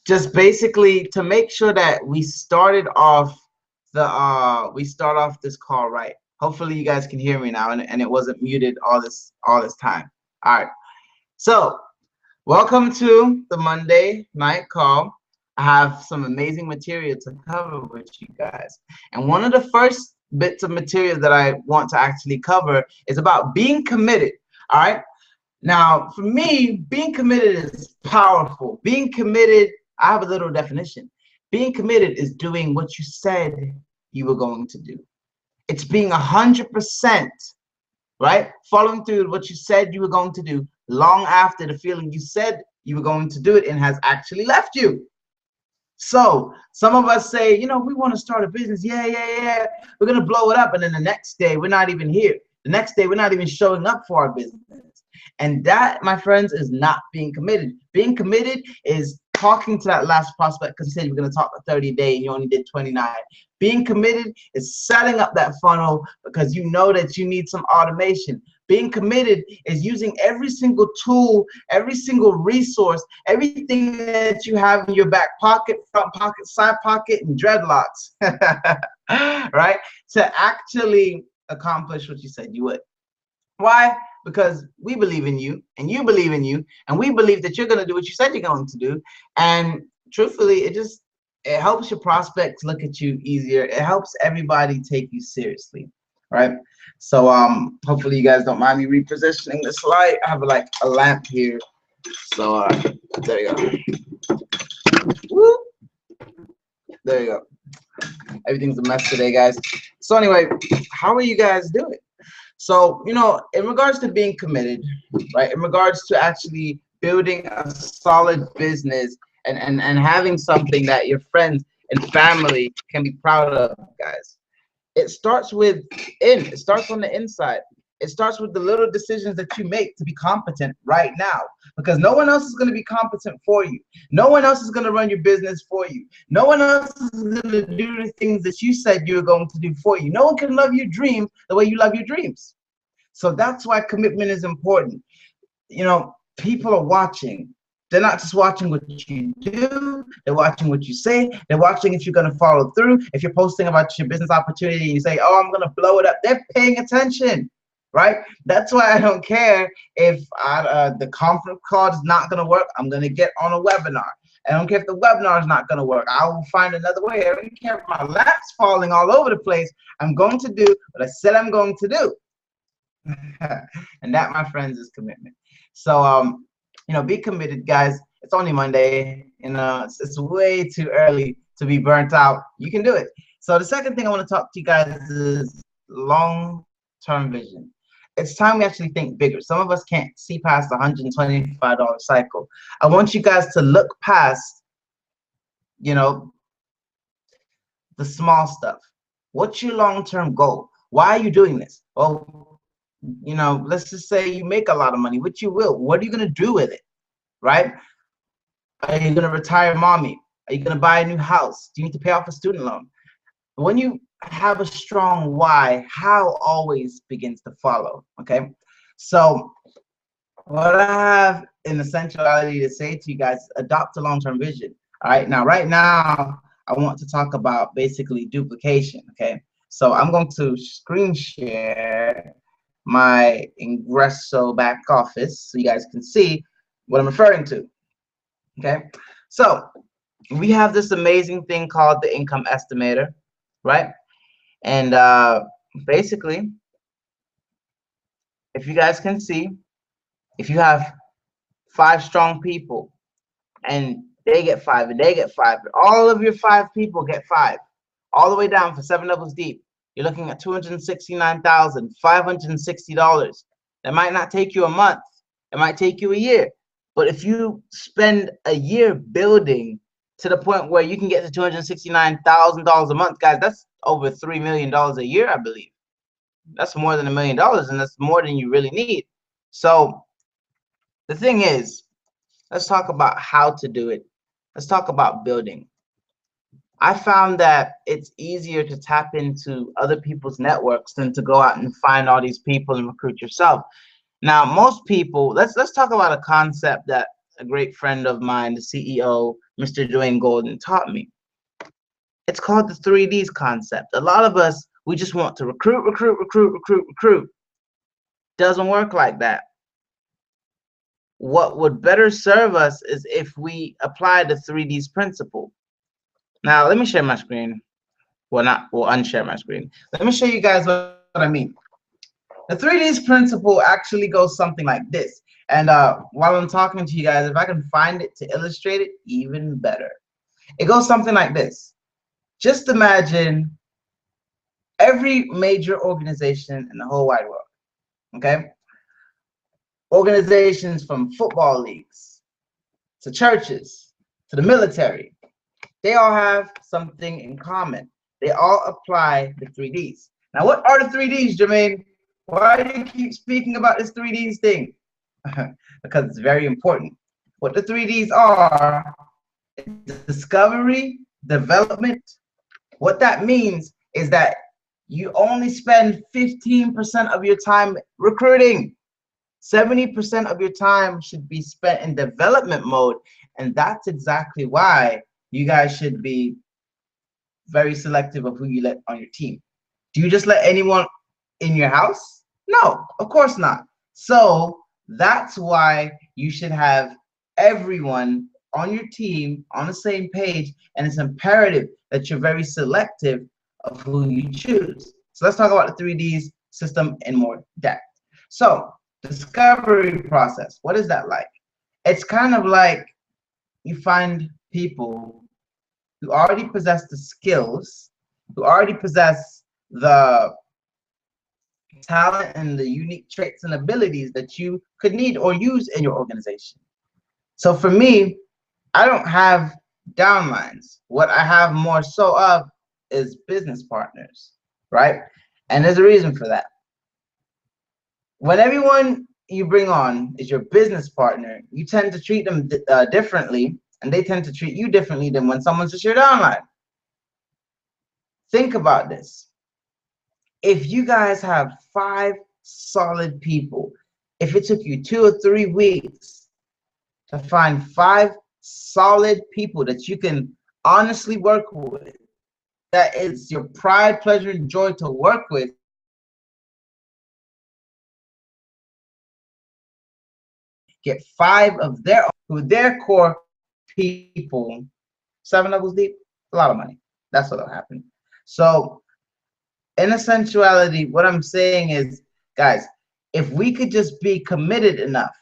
just basically to make sure that we started off this call right. Hopefully you guys can hear me now, and it wasn't muted all this time. All right. So welcome to the Monday night call. I have some amazing material to cover with you guys. And one of the first bits of material that I want to actually cover is about being committed. All right. Now, for me, being committed is powerful. Being committed, I have a little definition. Being committed is doing what you said you were going to do. It's being 100%, right? Following through what you said you were going to do long after the feeling you said you were going to do it and has actually left you. So some of us say, you know, we want to start a business. Yeah. We're going to blow it up. And then the next day, we're not even here. The next day, we're not even showing up for our business. And that, my friends, is not being committed. Being committed is talking to that last prospect because you said you were going to talk for 30 days and you only did 29. Being committed is setting up that funnel because you know that you need some automation. Being committed is using every single tool, every single resource, everything that you have in your back pocket, front pocket, side pocket, and dreadlocks, right? To actually accomplish what you said you would. Why? Because we believe in you and you believe in you and we believe that you're going to do what you said you're going to do. And truthfully, it helps your prospects look at you easier. It helps everybody take you seriously, right? So hopefully you guys don't mind me repositioning this light. I have like a lamp here. So there you go. Woo! There you go. Everything's a mess today, guys. So anyway, how are you guys doing? So, you know, in regards to being committed, right, in regards to actually building a solid business and having something that your friends and family can be proud of, guys, it starts it starts on the inside. It starts with the little decisions that you make to be competent right now, because no one else is going to be competent for you. No one else is going to run your business for you. No one else is going to do the things that you said you were going to do for you. No one can love your dreams the way you love your dreams. So that's why commitment is important. You know, people are watching. They're not just watching what you do, they're watching what you say, they're watching if you're going to follow through. If you're posting about your business opportunity and you say, oh, I'm going to blow it up, they're paying attention, right? That's why I don't care if the conference call is not going to work. I'm going to get on a webinar. I don't care if the webinar is not going to work. I will find another way. I don't care if my lap's falling all over the place. I'm going to do what I said I'm going to do. And that, my friends, is commitment. So you know, be committed, guys. It's only Monday. You know, it's way too early to be burnt out. You can do it. So the second thing I want to talk to you guys is long-term vision. It's time we actually think bigger. Some of us can't see past the $125 cycle. I want you guys to look past, you know, the small stuff. What's your long-term goal? Why are you doing this? Well, you know, let's just say you make a lot of money, which you will. What are you going to do with it, right? Are you going to retire mommy? Are you going to buy a new house? Do you need to pay off a student loan? When you have a strong why, how always begins to follow, okay? So what I have in essentiality to say to you guys, adopt a long-term vision, all right? Now, right now, I want to talk about basically duplication, okay? So I'm going to screen share my Ingresso back office so you guys can see what I'm referring to, okay? So we have this amazing thing called the income estimator, right? And basically, if you guys can see, if you have 5 strong people and they get 5 and they get 5, all of your 5 people get 5, all the way down for 7 levels deep, you're looking at $269,560. That might not take you a month. It might take you a year. But if you spend a year building to the point where you can get to $269,000 a month, guys, that's over $3 million a year, I believe. That's more than $1 million, and that's more than you really need. So the thing is, let's talk about how to do it. Let's talk about building. I found that it's easier to tap into other people's networks than to go out and find all these people and recruit yourself. Now, most people, let's talk about a concept that a great friend of mine, the CEO, Mr. Dwayne Golden, taught me. It's called the 3Ds concept. A lot of us, we just want to recruit, recruit, recruit, recruit, recruit. Doesn't work like that. What would better serve us is if we apply the 3Ds principle. Now, let me share my screen. Well, unshare my screen. Let me show you guys what I mean. The 3Ds principle actually goes something like this. And while I'm talking to you guys, if I can find it to illustrate it, even better. It goes something like this. Just imagine every major organization in the whole wide world, okay? Organizations from football leagues to churches to the military, they all have something in common. They all apply the 3Ds. Now, what are the 3Ds, Jermaine? Why do you keep speaking about this 3Ds thing? Because it's very important. What the 3Ds are, discovery, development. What that means is that you only spend 15% of your time recruiting. 70% of your time should be spent in development mode. And that's exactly why you guys should be very selective of who you let on your team. Do you just let anyone in your house? No, of course not. So that's why you should have everyone on your team on the same page, and it's imperative that you're very selective of who you choose. So let's talk about the 3Ds system in more depth. So discovery process, what is that like? It's kind of like you find people who already possess the skills, who already possess the talent and the unique traits and abilities that you could need or use in your organization. So for me, I don't have downlines. What I have more so of is business partners, right? And there's a reason for that. When everyone you bring on is your business partner, you tend to treat them differently, and they tend to treat you differently than when someone's just your downline. Think about this. If you guys have 5 solid people, if it took you 2 or 3 weeks to find 5 solid people that you can honestly work with, that is your pride, pleasure, and joy to work with, get 5 of their core people, 7 levels deep, a lot of money. That's what'll happen. So in essentiality, what I'm saying is, guys, if we could just be committed enough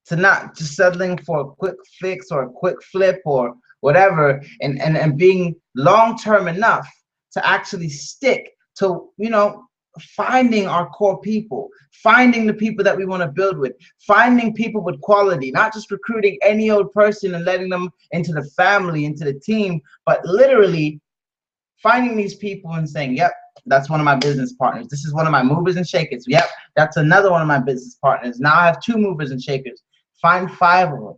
to not just settling for a quick fix or a quick flip or whatever, and being long-term enough to actually stick to, you know, finding our core people, finding the people that we want to build with, finding people with quality, not just recruiting any old person and letting them into the family, into the team, but literally finding these people and saying, yep, that's one of my business partners. This is one of my movers and shakers. Yep, that's another one of my business partners. Now I have 2 movers and shakers. Find 5 of them.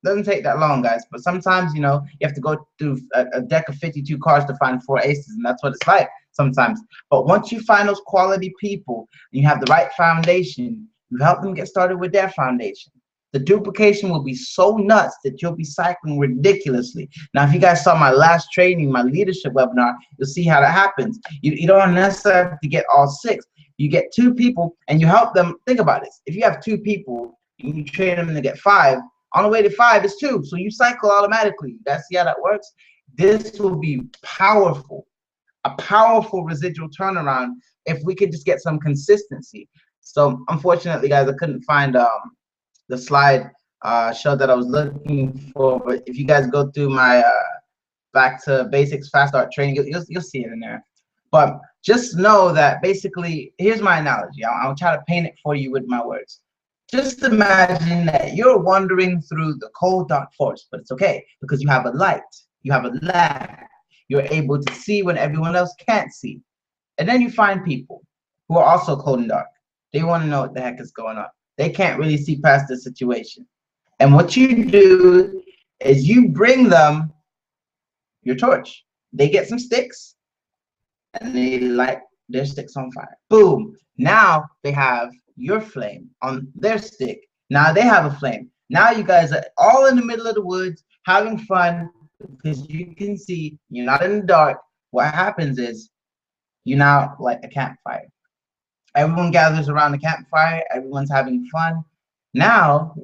Doesn't take that long, guys, but sometimes, you know, you have to go through a deck of 52 cards to find 4 aces, and that's what it's like sometimes. But once you find those quality people and you have the right foundation, you help them get started with their foundation. The duplication will be so nuts that you'll be cycling ridiculously. Now, if you guys saw my last training, my leadership webinar, you'll see how that happens. You don't necessarily have to get all 6. You get 2 people and you help them. Think about this. If you have 2 people and you train them to get 5, on the way to 5 is 2. So you cycle automatically. You guys see how that works? This will be powerful, a powerful residual turnaround if we could just get some consistency. So unfortunately, guys, I couldn't find the slide show that I was looking for, but if you guys go through my back to basics fast start training, you'll see it in there. But just know that basically, here's my analogy. I'll try to paint it for you with my words. Just imagine that you're wandering through the cold dark forest, but it's okay because you have a light, you have a lamp, you're able to see when everyone else can't see. And then you find people who are also cold and dark. They want to know what the heck is going on. They can't really see past the situation. And what you do is you bring them your torch. They get some sticks and they light their sticks on fire. Boom. Now they have your flame on their stick. Now they have a flame. Now you guys are all in the middle of the woods having fun because you can see you're not in the dark. What happens is you now light a campfire. Everyone gathers around the campfire. Everyone's having fun. Now,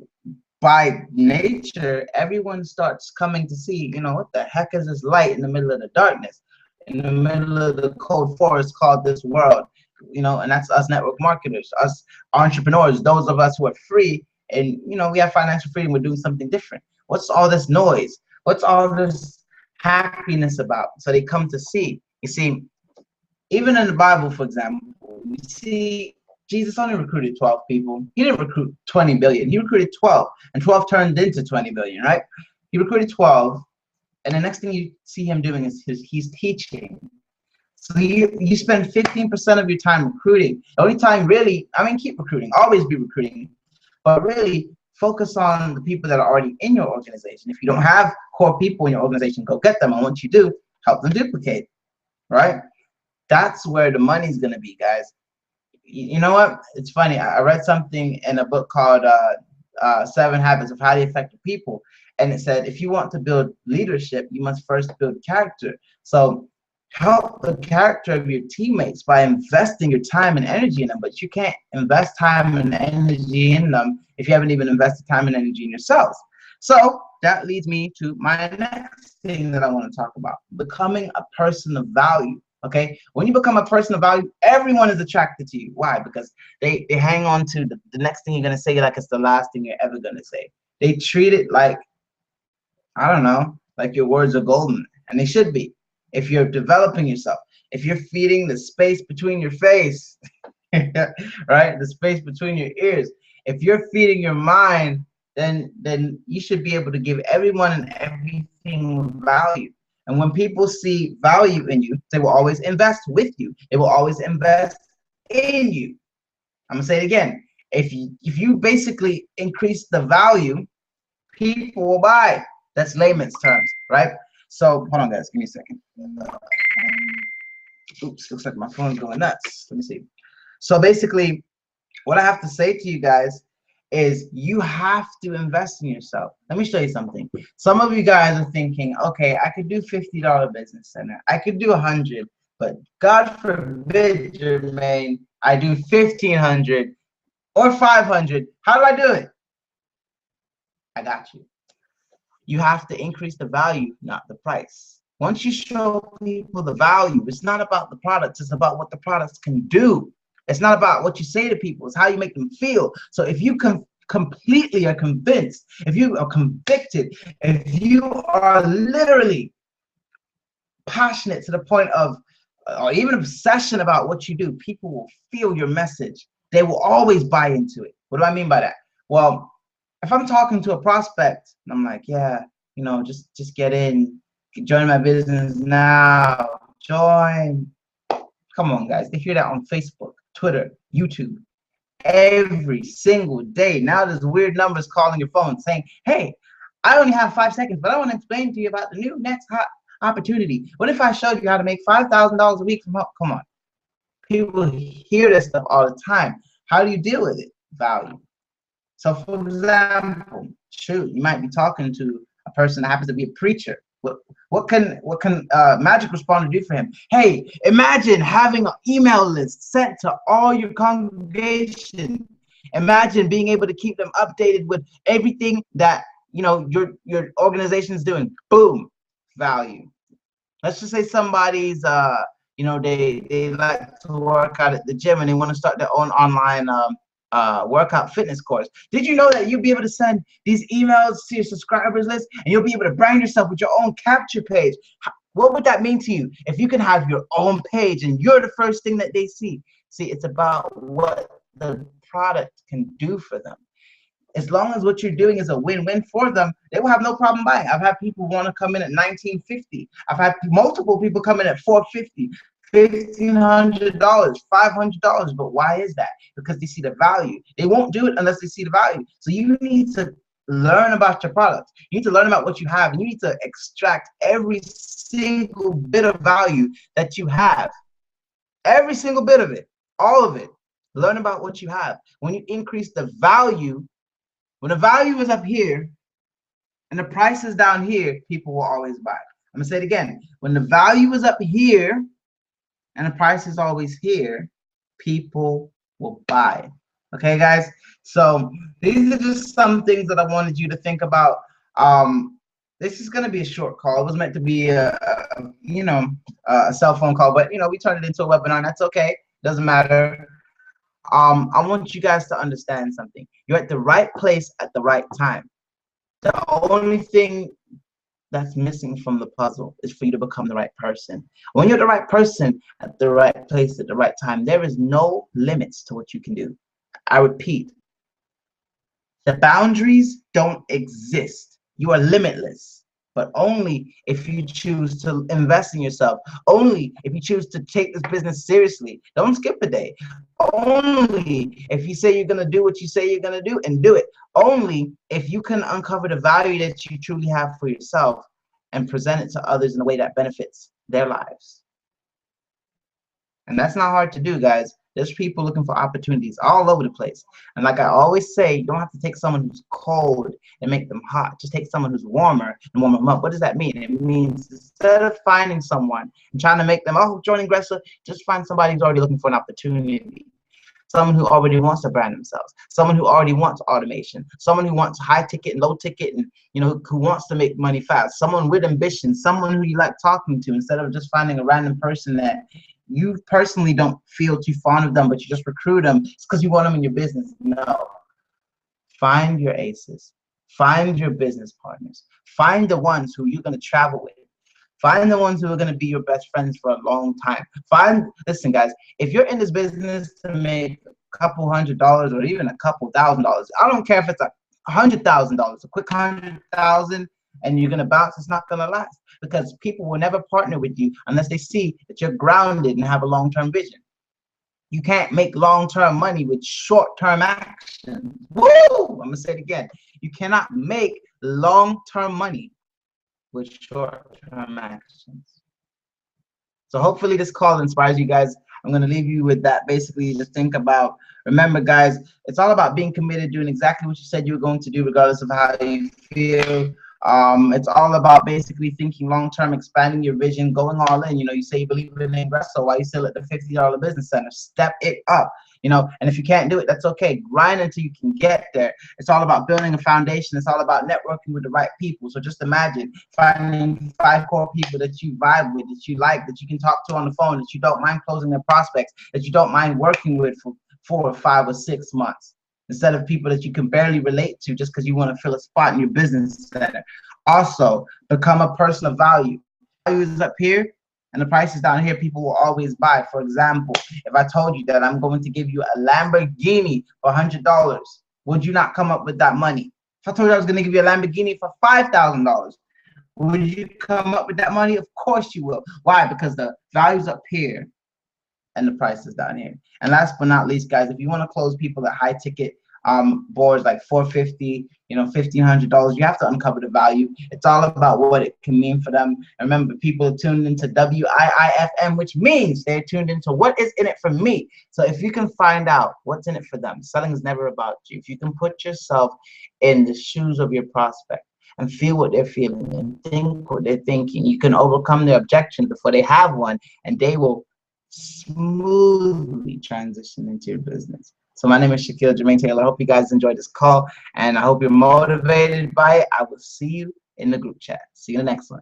by nature, everyone starts coming to see, what the heck is this light in the middle of the darkness, in the middle of the cold forest called this world, and that's us network marketers, us entrepreneurs, those of us who are free and, we have financial freedom, we're doing something different. What's all this noise? What's all this happiness about? So they come to see. You see, even in the Bible, for example, we see Jesus only recruited 12 people. He didn't recruit 20 billion. He recruited 12, and 12 turned into 20 billion, right? He recruited 12, and the next thing you see him doing is he's teaching. So you spend 15% of your time recruiting. The only time really, keep recruiting, always be recruiting, but really focus on the people that are already in your organization. If you don't have core people in your organization, go get them. And once you do, help them duplicate, right? That's where the money's going to be, guys. You know what? It's funny. I read something in a book called 7 Habits of Highly Effective People. And it said, if you want to build leadership, you must first build character. So help the character of your teammates by investing your time and energy in them. But you can't invest time and energy in them if you haven't even invested time and energy in yourselves. So that leads me to my next thing that I want to talk about, becoming a person of value. Okay, when you become a person of value, everyone is attracted to you. Why? Because they hang on to the next thing you're going to say like it's the last thing you're ever going to say. They treat it like, I don't know, like your words are golden, and they should be. If you're developing yourself, if you're feeding the space between your face, right, the space between your ears, if you're feeding your mind, then you should be able to give everyone and everything value. And when people see value in you, they will always invest with you. They will always invest in you. I'm gonna say it again. If you basically increase the value, people will buy. That's layman's terms, right? So hold on, guys. Give me a second. Oops, looks like my phone's going nuts. Let me see. So basically, what I have to say to you guys is you have to invest in yourself. Let me show you something. Some of you guys are thinking, okay, I could do $50 business center. I could do 100, but God forbid, Jermaine, I do 1,500 or 500. How do I do it? I got you. You have to increase the value, not the price. Once you show people the value, it's not about the products, it's about what the products can do. It's not about what you say to people, it's how you make them feel. So if you completely are convinced, if you are convicted, if you are literally passionate to the point of, or even obsession about what you do, people will feel your message. They will always buy into it. What do I mean by that? Well, if I'm talking to a prospect and I'm like, yeah, just get in, join my business now, join. Come on, guys. They hear that on Facebook, Twitter, YouTube, every single day. Now there's weird numbers calling your phone saying, hey, I only have 5 seconds, but I want to explain to you about the new next hot opportunity. What if I showed you how to make $5,000 a week from home? Come on. People hear this stuff all the time. How do you deal with it? Value. So for example, shoot, you might be talking to a person that happens to be a preacher. What can Magic Responder do for him? Hey, imagine having an email list sent to all your congregation. Imagine being able to keep them updated with everything that your organization is doing. Boom, value. Let's just say somebody's they like to work out at the gym and they want to start their own online workout fitness course. Did you know that you'll be able to send these emails to your subscribers list and you'll be able to brand yourself with your own capture page? What would that mean to you if you can have your own page and you're the first thing that they see? See, it's about what the product can do for them. As long as what you're doing is a win-win for them, they will have no problem buying. I've had people want to come in at $1,950. I've had multiple people come in at $450. $1,500, $500, but why is that? Because they see the value. They won't do it unless they see the value. So you need to learn about your product. You need to learn about what you have, and you need to extract every single bit of value that you have. Every single bit of it, all of it. Learn about what you have. When you increase the value, When the value is up here and the price is down here, people will always buy. I'm gonna say it again. When the value is up here and the price is always here, people will buy. Okay, guys? So these are just some things that I wanted you to think about. This is gonna be a short call. It was meant to be a cell phone call, but we turned it into a webinar, and that's okay. Doesn't matter. I want you guys to understand something. You're at the right place at the right time. The only thing that's missing from the puzzle is for you to become the right person. When you're the right person at the right place at the right time, there is no limits to what you can do. I repeat, the boundaries don't exist. You are limitless, but only if you choose to invest in yourself. Only if you choose to take this business seriously. Don't skip a day. Only if you say you're going to do what you say you're going to do, and do it. Only if you can uncover the value that you truly have for yourself and present it to others in a way that benefits their lives. And that's not hard to do, guys. There's people looking for opportunities all over the place. And like I always say, you don't have to take someone who's cold and make them hot. Just take someone who's warmer and warm them up. What does that mean? It means instead of finding someone and trying to make them, join Ingresso, just find somebody who's already looking for an opportunity. Someone who already wants to brand themselves. Someone who already wants automation. Someone who wants high ticket and low ticket and, who wants to make money fast. Someone with ambition. Someone who you like talking to, instead of just finding a random person that you personally don't feel too fond of them, but you just recruit them just because you want them in your business. No. Find your aces. Find your business partners. Find the ones who you're going to travel with. Find the ones who are going to be your best friends for a long time. Listen, guys, if you're in this business to make a couple $100 or even a couple $1,000, I don't care if it's $100,000, a quick 100,000, and you're going to bounce, it's not going to last, because people will never partner with you unless they see that you're grounded and have a long-term vision. You can't make long-term money with short-term action. Woo! I'm going to say it again. You cannot make long-term money with short-term actions. So hopefully this call inspires you guys. I'm going to leave you with that. Basically, just think about, remember, guys, it's all about being committed, doing exactly what you said you were going to do, regardless of how you feel. It's all about basically thinking long-term, expanding your vision, going all in. You say you believe in Ingresso, why you still at the $50 business center? Step it up. And if you can't do it, that's okay. Grind until you can get there. It's all about building a foundation. It's all about networking with the right people. So just imagine finding 5 core people that you vibe with, that you like, that you can talk to on the phone, that you don't mind closing their prospects, that you don't mind working with for 4 or 5 or 6 months, instead of people that you can barely relate to just because you want to fill a spot in your business center. Also, become a person of value. Value is up here and the price is down here. People will always buy. For example, if I told you that I'm going to give you a Lamborghini for $100, would you not come up with that money? If I told you I was going to give you a Lamborghini for $5,000, would you come up with that money? Of course you will. Why? Because the value's up here and the price is down here. And last but not least, guys, if you want to close people at high ticket boards like $450, $1,500, you have to uncover the value. It's all about what it can mean for them. And remember, people are tuned into WIIFM, which means they're tuned into what is in it for me. So if you can find out what's in it for them, selling is never about you. If you can put yourself in the shoes of your prospect and feel what they're feeling and think what they're thinking, you can overcome their objection before they have one, and they will smoothly transition into your business. So my name is Shaquille Jermaine Taylor. I hope you guys enjoyed this call, and I hope you're motivated by it. I will see you in the group chat. See you in the next one.